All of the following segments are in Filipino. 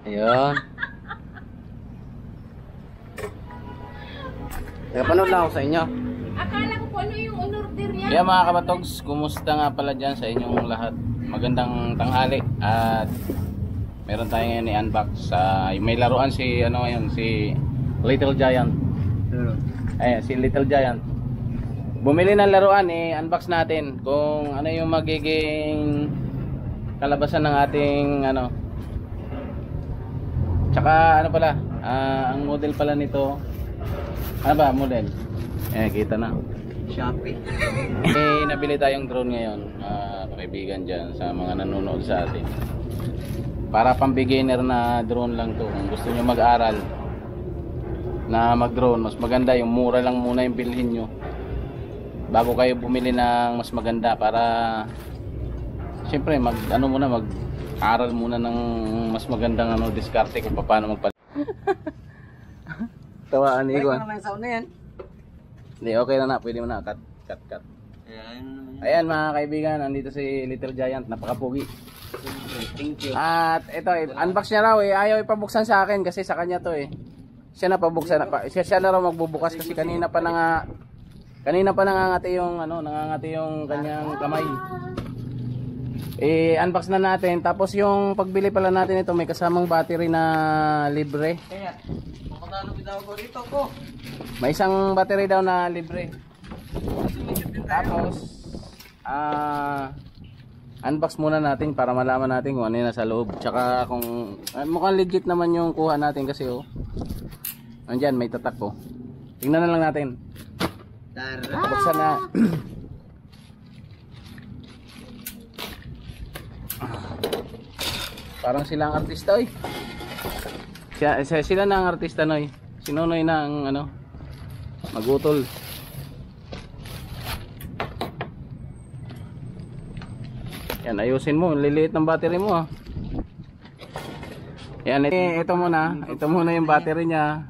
Ayun. Napanood lang ako sa inyo. Akala ko po ano yung on-order niya. Kaya mga kabatogs, kumusta nga pala dyan sa inyong lahat? Magandang tanghali at meron tayo ngayon i-unbox. May laruan si ano ngayon, si Little Giant. Ayan, si Little Giant. Bumili ng laruan, i-unbox natin kung ano yung magiging kalabasan ng ating ano. Tsaka ano pala, ang model pala nito, ano ba model? Kita na. Shopee. Nabili tayong drone ngayon, kaibigan dyan sa mga nanonood sa atin. Para pang beginner na drone lang to. Kung gusto nyo mag-aral na mag-drone, mas maganda yung mura lang muna yung bilhin nyo bago kayo bumili ng mas maganda, para syempre mag-aral muna ng mas magandang diskarte kung paano magpal. Tawaan ni Igwan. Ano sound na yan? Hindi, okay na, pwede mo na cut. Ayan mga kaibigan, nandito si Little Giant, napakapugi. Thank you. At ito, unbox niya raw ayaw ipabuksan sa akin kasi sa kanya to Siya na pabuksan siya na raw magbubukas kasi kanina pa nangangati yung kanyang kamay. Unbox na natin, tapos yung pagbili pala natin ito may kasamang battery na libre. Kaya, makatalo bitaw ko dito ko. May isang battery daw na libre. Tapos unbox muna natin para malaman natin kung ano yung nasa loob. Tsaka kung mukhang legit naman yung kuha natin kasi andyan may tatak po. Tingnan na lang natin. Buksan na. Parang sila ang artista sila na ang artista Sinunoy na ang magutol. Yan, ayusin mo, liliit ng battery mo Yan, ito muna yung battery niya.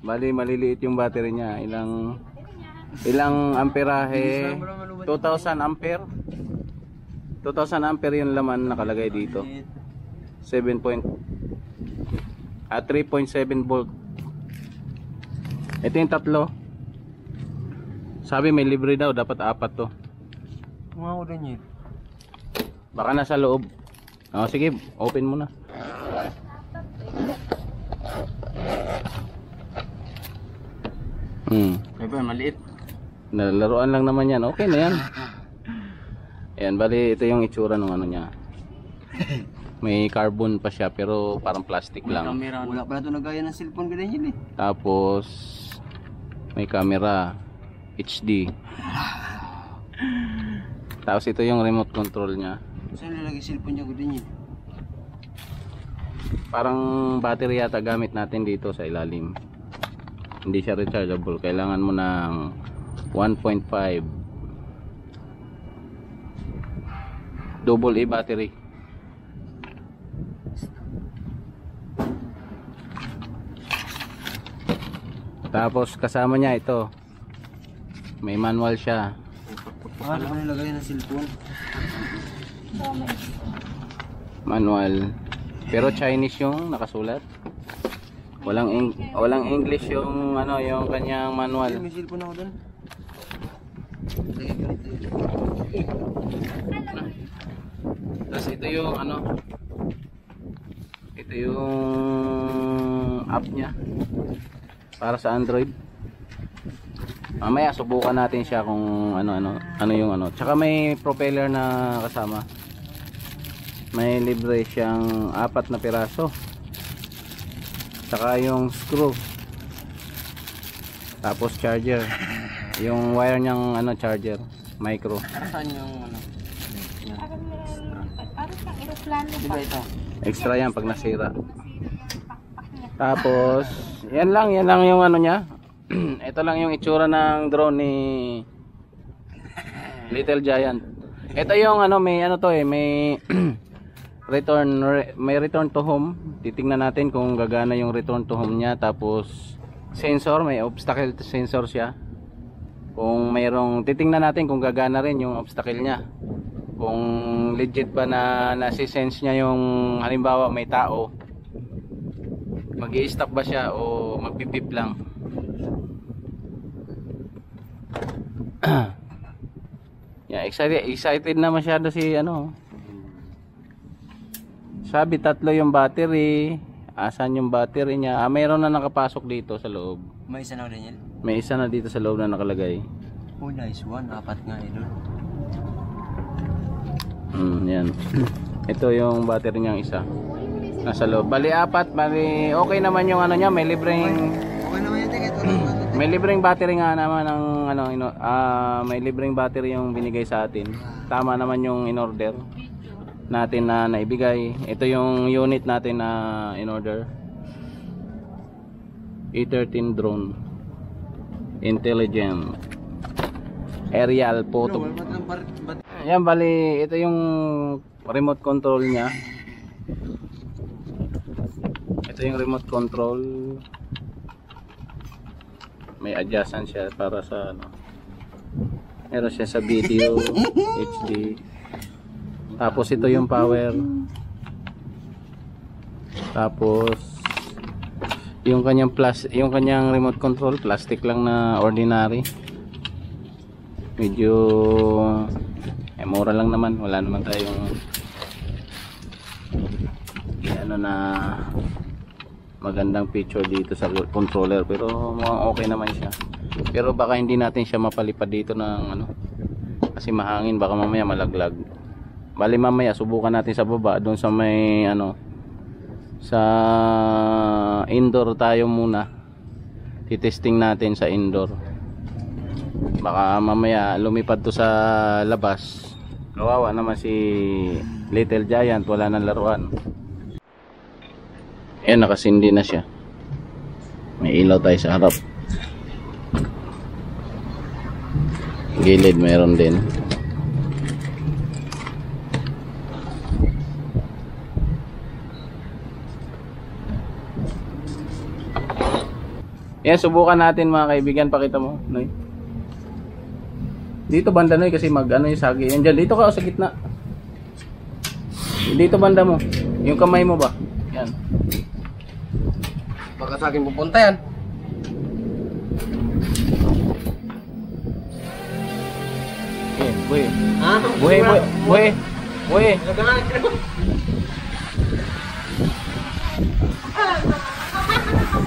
Bali maliliit yung battery niya. Ilang amperahe? 2000 ampere. 2000 ampere yung laman nakalagay dito. 3.7 volt. Ito yung tatlo. Sabi may libre daw, dapat 4 to. Baka nasa loob. Sige, open mo na. Maliit. Laruan lang naman yan. Okay na yan. Ayan, bali ito yung itsura ng niya. May carbon pa siya pero parang plastic lang. Wala pala ito nagaya ng cellphone ganyan Tapos may camera HD. Tapos ito yung remote control niya. Saan nilagay cellphone niya ganyan? Parang battery yata gamit natin dito sa ilalim. Hindi siya rechargeable. Kailangan mo ng 1.5 double A battery. Tapos kasama niya ito. May manual siya. Ano ba nilagay ng cellphone? Manual. Pero Chinese yung nakasulat. Walang English yung yung kanyang manual. May cellphone ako doon. Tapos ito yung ito yung app niya para sa Android. Mamaya subukan natin siya kung ano yung Tsaka may propeller na kasama. May libre siyang 4 na piraso. Tsaka yung screw. Tapos charger. Yung wire niyang charger, micro. Saan yung Parang siyang aeroplano pa. Diba ito? Extra yan pag nasira. Tapos yan lang yung niya. Ito lang yung itsura ng drone ni Little Giant. Ito yung may may return to home. Titingnan natin kung gagana yung return to home niya. Tapos sensor, may obstacle sensor siya. Kung mayroong, titingnan natin kung gagana rin yung obstacle niya. Kung legit ba na nasi-sense niya yung halimbawa may tao. Mag-i-stop ba siya o magpipip lang. Yeah, excited na masyado si ano. Sabi 3 yung battery. Asan yung battery niya? Mayroon na nakapasok dito sa loob. May isa na rin yan. May isa na dito sa loob na nakalagay. Oh, nice one. 4 nga idol. Yan. Ito yung battery niyang isa. Nasa loob. Bali 4, bali okay naman yung ano niya, may libreng Okay naman yan, tingin. may libreng battery nga naman ng ano, may libreng battery yung binigay sa atin. Tama naman yung in-order natin na naibigay. Ito yung unit natin na in-order. E13 drone. Intelligent aerial photo. Yan, bali ito yung remote control niya. Ito yung remote control. May adjustment siya para sa ano. Meron siya sa video HD. Tapos ito yung power. Tapos yung kanyang remote control plastic lang na ordinary. Medyo mura lang naman, wala naman tayong ano na magandang picture dito sa controller, pero mukhang okay naman siya. Pero baka hindi natin siya mapalipad dito ng ano, kasi mahangin, baka mamaya malaglag. Bali mamaya subukan natin sa baba, doon sa may ano, sa indoor tayo muna. Titesting natin sa indoor. Baka mamaya lumipad to sa labas. Kawawa naman si Little Giant, wala nang laruan. Ayan, nakasindi na siya. May ilaw tayo sa harap. Gilid mayroon din. Ayan, subukan natin mga kaibigan. Pakita mo, Noy. Dito banda, Noy, kasi mag ano yung sagi. Yan dyan, dito ka sa gitna. Dito banda mo. Yung kamay mo ba? Yan. Baka sa akin pupunta yan. Okay, buhay. Ha? Buhay, buhay, buhay. Buhay.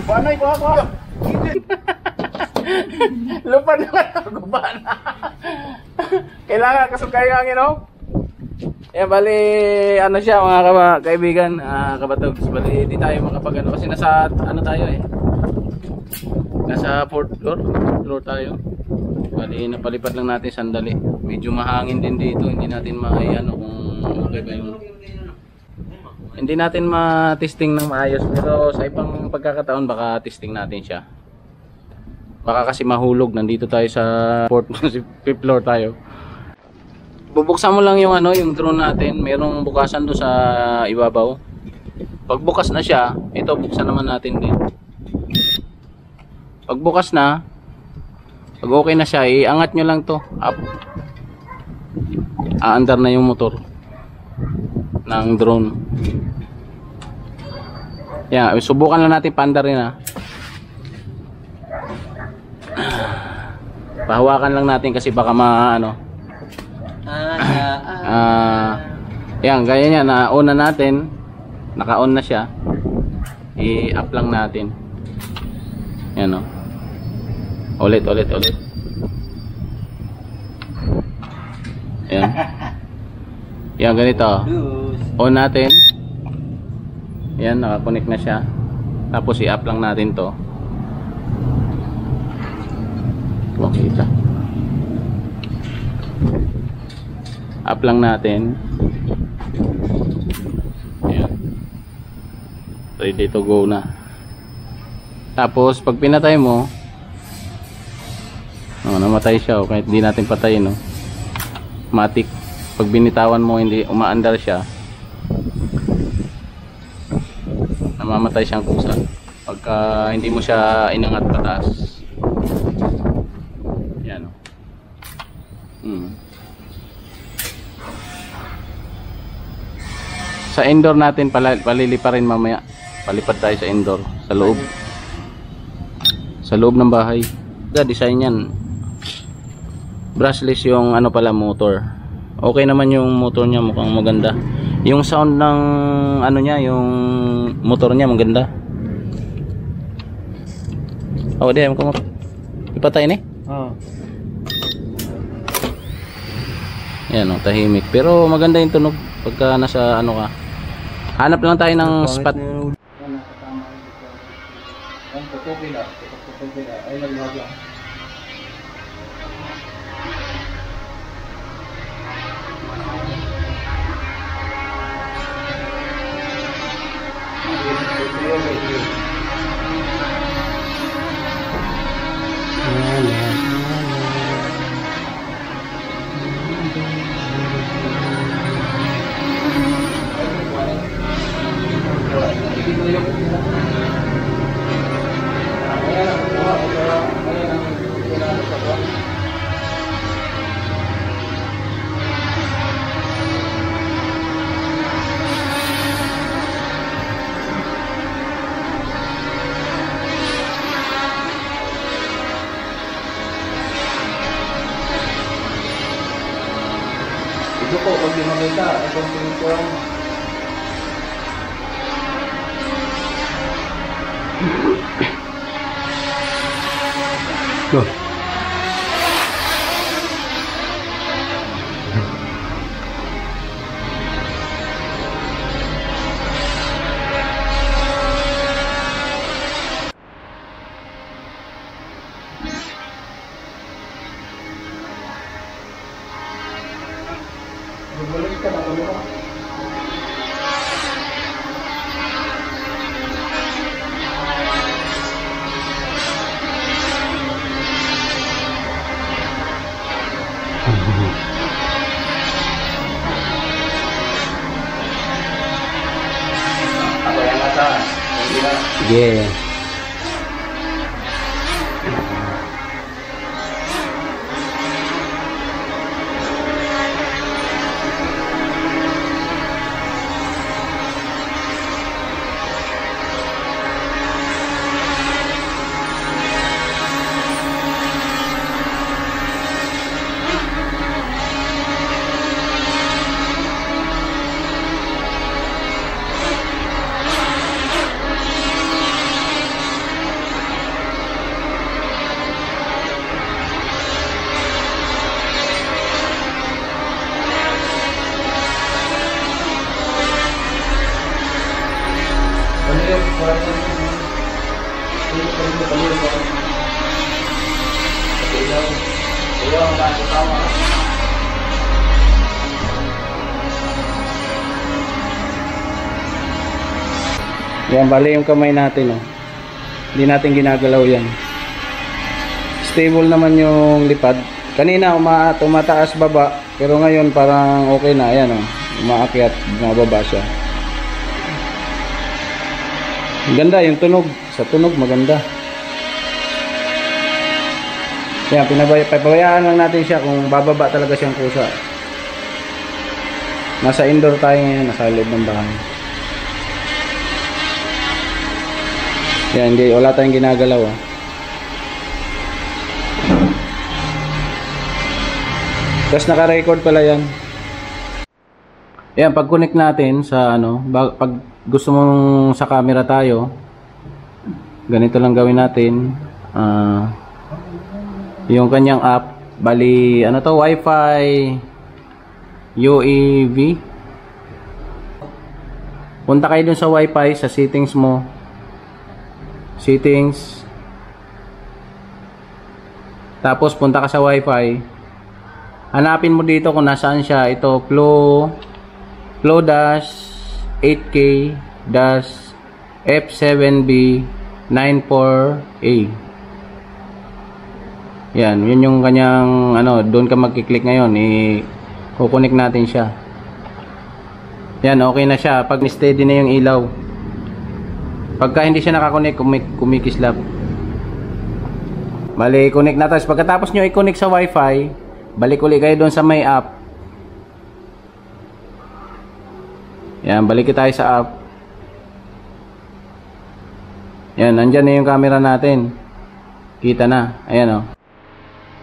Buhay, kuha, kuha. Lupad naman ako, guban. Kailangan kasukay ang ino. Yeah, bali ano siya mga kaibigan, kabatogs, bali di tayo makapag ano kasi nasa ano tayo eh. Nasa 4th floor tayo. Bali napalipad lang natin sandali. Medyo mahangin din dito, hindi natin ano kung okay ba yung hindi natin ma-testing ng maayos, pero sa ibang pagkakataon baka testing natin siya. Baka kasi mahulog, nandito tayo sa 5th floor tayo. Bubuksan mo lang yung ano, yung drone natin. Merong bukasan do sa ibabaw. Pag bukas na siya, ito buksan naman natin din. Pag bukas na, pag okay na siya, iangat nyo lang to up. Aandar na yung motor ng drone. Yan, subukan lang natin paandarin ha. Pahawakan lang natin kasi baka maano. Yan, gaya niya, na-on na natin. Naka-on na siya. I-up lang natin. Yan o. Ulit. Yan. Yan, ganito. On natin. Yan, naka-connect na siya. Tapos i-up lang natin to. Makita. Up lang natin. Ayan. Ready to go na. Tapos pag pinatay mo, namatay siya, kahit hindi natin patayin, no. Matik. Pag binitawan mo, hindi umaandar siya, namamatay siyang kusa pagka hindi mo siya inangat pataas. Yan, no. Sa indoor natin palili pa rin mamaya. palipad tayo sa indoor, sa loob. Sa loob ng bahay. Design yan. Brushless yung ano pala motor. Okay naman yung motor niya, mukhang maganda. Yung sound ng ano niya, yung motor niya maganda. Oh, di mo ipatay ni? Oo. Yan, tahimik. Pero maganda yung tunog pagka nasa ano ka. Hanap lang tayo ng spot. Ito po, pag di makita, itong pinituan. Go. Balik ka na kami ka. Ako yan nata. Sige. Yan, bali yung kamay natin, oh. Hindi natin ginagalaw yan. Stable naman yung lipad. Kanina tumataas baba, pero ngayon parang okay na. Ayan, oh. Umaakyat, bumababa siya. Ganda yung tunog. Sa tunog maganda. Yan, pabayaan lang natin siya kung bababa talaga siyang kusa. Nasa indoor tayo ngayon, nasa loob ng bahay. Yan, hindi, wala tayong ginagalaw, ah. Tapos naka-record pala yan. Yan, pag-connect natin sa ano, pag gusto mong sa camera tayo, ganito lang gawin natin. Yung kanyang app, bali, ano to, Wi-Fi, UAV. Punta kayo dun sa Wi-Fi, sa settings mo. Settings. Tapos punta ka sa Wi-Fi. Hanapin mo dito kung nasaan siya. Ito Flow-F7B94A. Yan, yun yung kanyang ano, doon ka magki-click ngayon, i-connect natin siya. Yan, okay na siya. Pag steady na yung ilaw. Pagka hindi siya nakakonect, kumikislap. Bali, connect na tayo. Pagkatapos nyo i-connect sa Wi-Fi, balik ulit kayo doon sa may app. Yan, balik tayo sa app. Yan, nandyan na yung camera natin. Kita na. Ayan oh.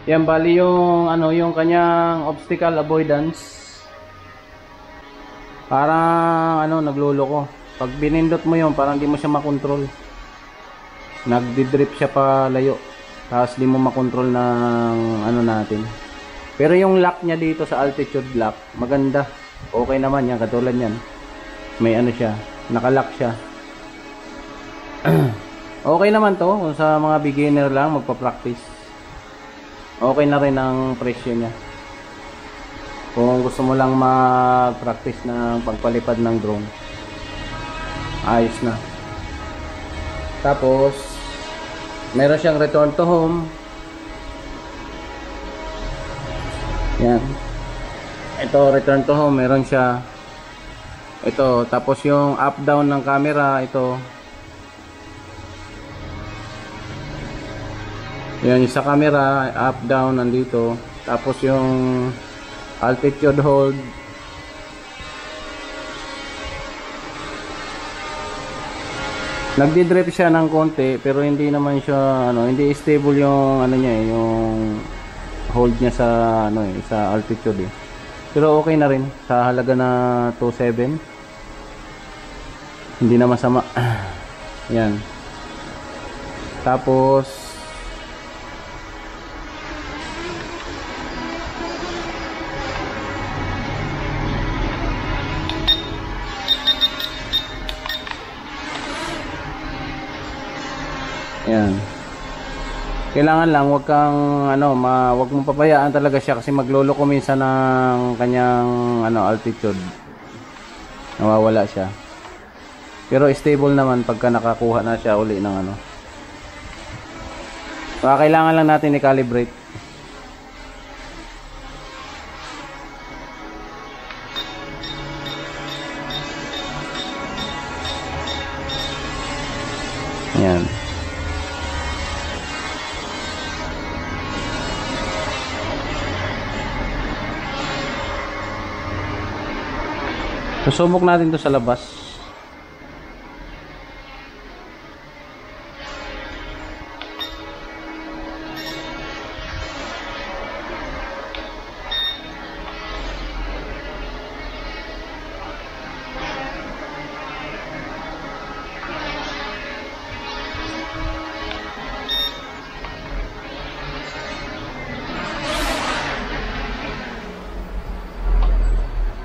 Yan, bali yung ano, yung kanyang obstacle avoidance. Parang ano, nagluloko. Pag binindot mo yun, parang di mo siya makontrol. Nagdi-drip siya pa layo. Tapos di mo makontrol ng ano natin. Pero yung lock niya dito sa altitude lock, maganda. Okay naman yan, katulad yan. May ano siya, nakalock siya. Okay naman to, kung sa mga beginner lang magpa-practice. Okay na rin ang presyo niya. Kung gusto mo lang mag-practice ng pagpalipad ng drone, ayos na. Tapos meron siyang return to home. Yan. Ito, return to home, meron siya. Ito, tapos yung up down ng camera, ito. Yan, sa camera, up down nandito. Tapos yung altitude hold. Nagdi-drip siya ng konti, pero hindi naman siya ano, hindi stable yung ano niya, yung hold niya sa ano sa altitude eh. Pero okay na rin sa halaga na 2.7. Hindi na masama. Yan. Tapos yan. Kailangan lang wag kang ano, wag mong papayaan talaga siya kasi magloloko minsan ng kanyang ano altitude. Nawawala siya. Pero stable naman pagka nakakuha na siya uli ng ano. Kailangan lang natin i-calibrate. Yan. Susubok natin to sa labas.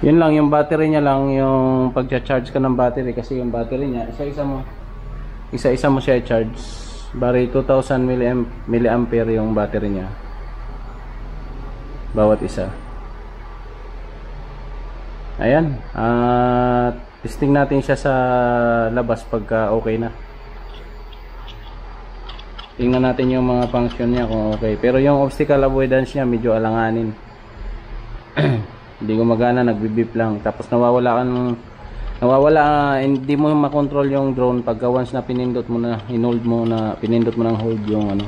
Yun lang, yung battery niya lang, yung pagcha-charge ka ng battery kasi yung battery niya, isa-isa mo siya i-charge. Bari 2000 mAh yung battery niya. Bawat isa. Ayan, testing natin siya sa labas pagka okay na. Tingnan natin yung mga function niya kung okay. Pero yung obstacle avoidance niya medyo alanganin. Hindi gumagana, nagbibip lang. Tapos nawawala, hindi mo makontrol yung drone pagka once na pinindot mo na, pinindot mo ng hold yung ano,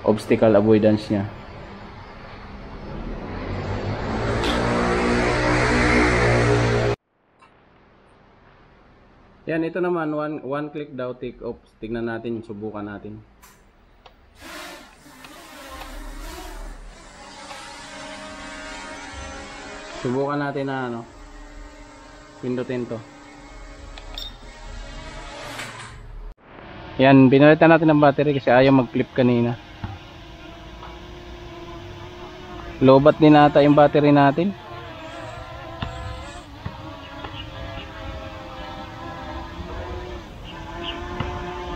obstacle avoidance niya. Yan, ito naman one click daw take off. Tignan natin, subukan natin. Subukan natin na ano, pindutin to. Yan, binalitan natin ang battery kasi ayaw mag-flip kanina. Lobat din ata yung battery natin.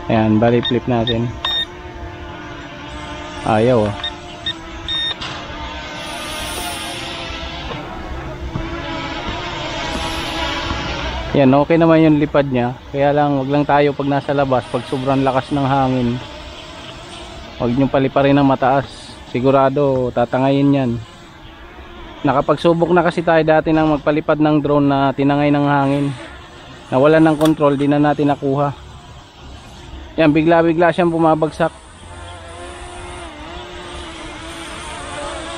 Ayan, bali flip natin. Ayaw ah. Yan, okay naman yung lipad niya. Kaya lang, wag lang tayo pag nasa labas, pag sobrang lakas ng hangin, wag nyo paliparin ng mataas. Sigurado, tatangayin yan. Nakapagsubok na kasi tayo dati ng magpalipad ng drone na tinangay ng hangin. Nawalan ng control, di na natin nakuha. Yan, bigla-bigla siyang bumabagsak.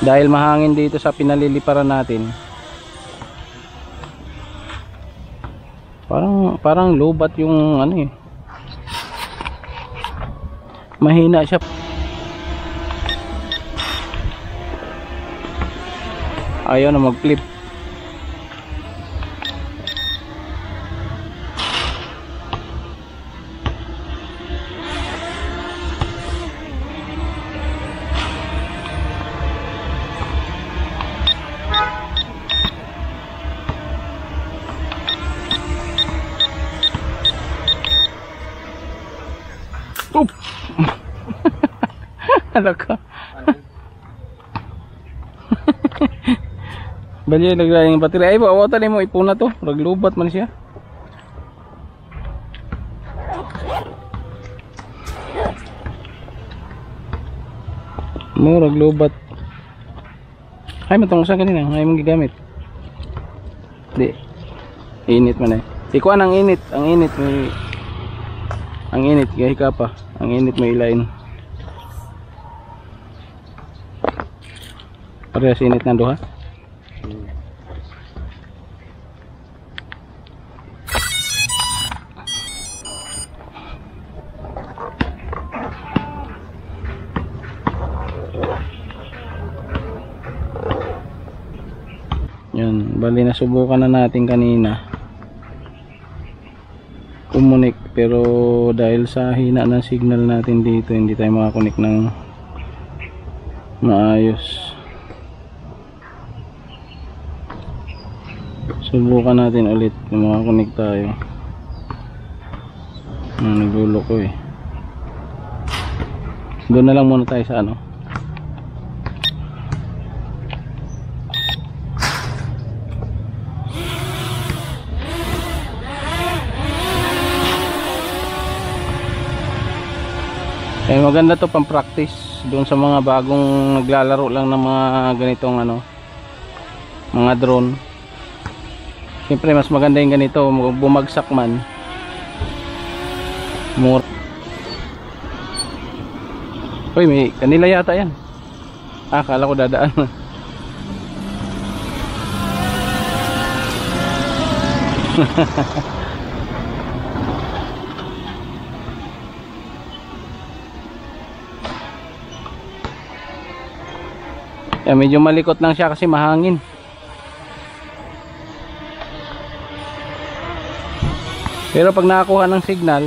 Dahil mahangin dito sa pinaliliparan natin. Parang lobat yung ano eh. Mahina siya. Ayaw na mag-flip. Oop! Alaka. Bali naglagay ng baterya. Ay, awatan mo ipuna to. Raglubat man siya. Mo raglubat. Ay, matungsan kanina. Ay, mong gigamit. Di. Init man eh. Ikuan ang init. Ang init may... Ang init. Gahi ka pa. Ang init may ilain. Parehas init na duha. Yan, bali nasubukan na natin kanina kumunik, pero dahil sa hina ng signal natin dito hindi tayo makakunik ng maayos. Subukan natin ulit kung makakunik tayo. Nagluloko eh. Doon na lang muna tayo sa ano. Eh, maganda to pang practice doon sa mga bagong naglalaro lang ng mga ganitong ano, mga drone. Siyempre mas maganda yung ganito, bumagsak man more. Uy, may kanila yata yan. Akala ko dadaan. Medyo malikot lang siya kasi mahangin. Pero pag nakakuha ng signal,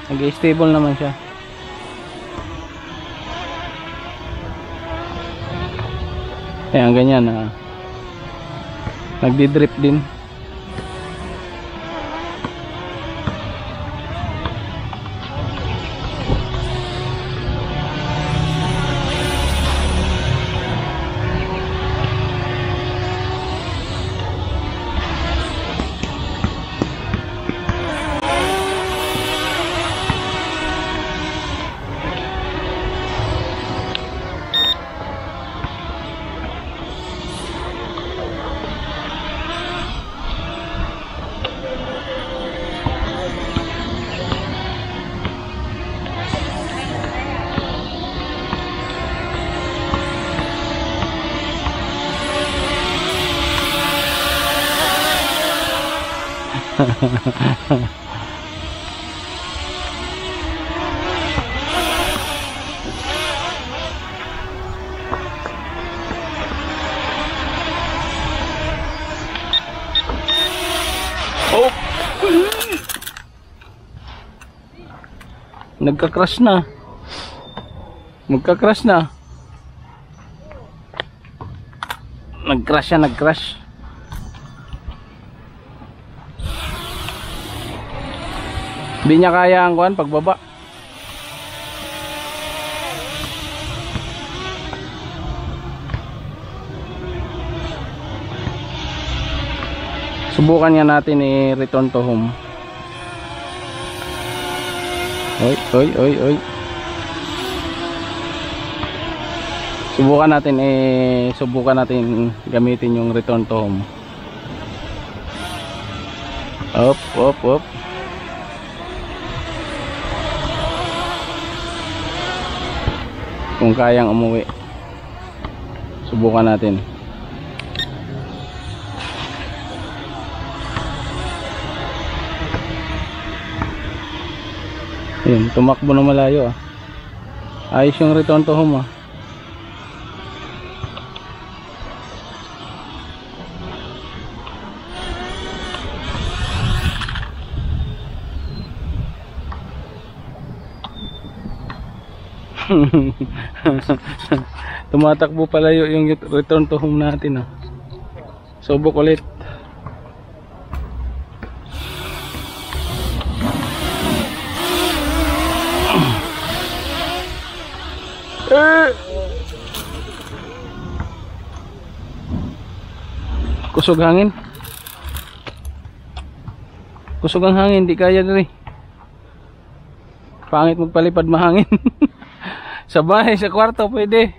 nag-stable naman siya. Ayan, ganyan na. Nagdi-drip din. Oh! Nagka-crash na. Nagka-crash na. Nag-crash siya, nag-crash. Hindi niya kaya ang kuhan pagbaba. Subukan nga natin i-return to home. Oy, oy, oy, oy. Subukan natin gamitin yung return to home. Up, up, up. Kung kayang umuwi, subukan natin. Ayun, tumakbo na malayo ah. Ayos yung return to home ah. Tumatakbo palayo yung return to home natin ah. Subok ulit. Kusog hangin. Kusog ang hangin, di kaya diri. Pangit magpalipad mahangin. Sa bahay, sa kwarto pwede.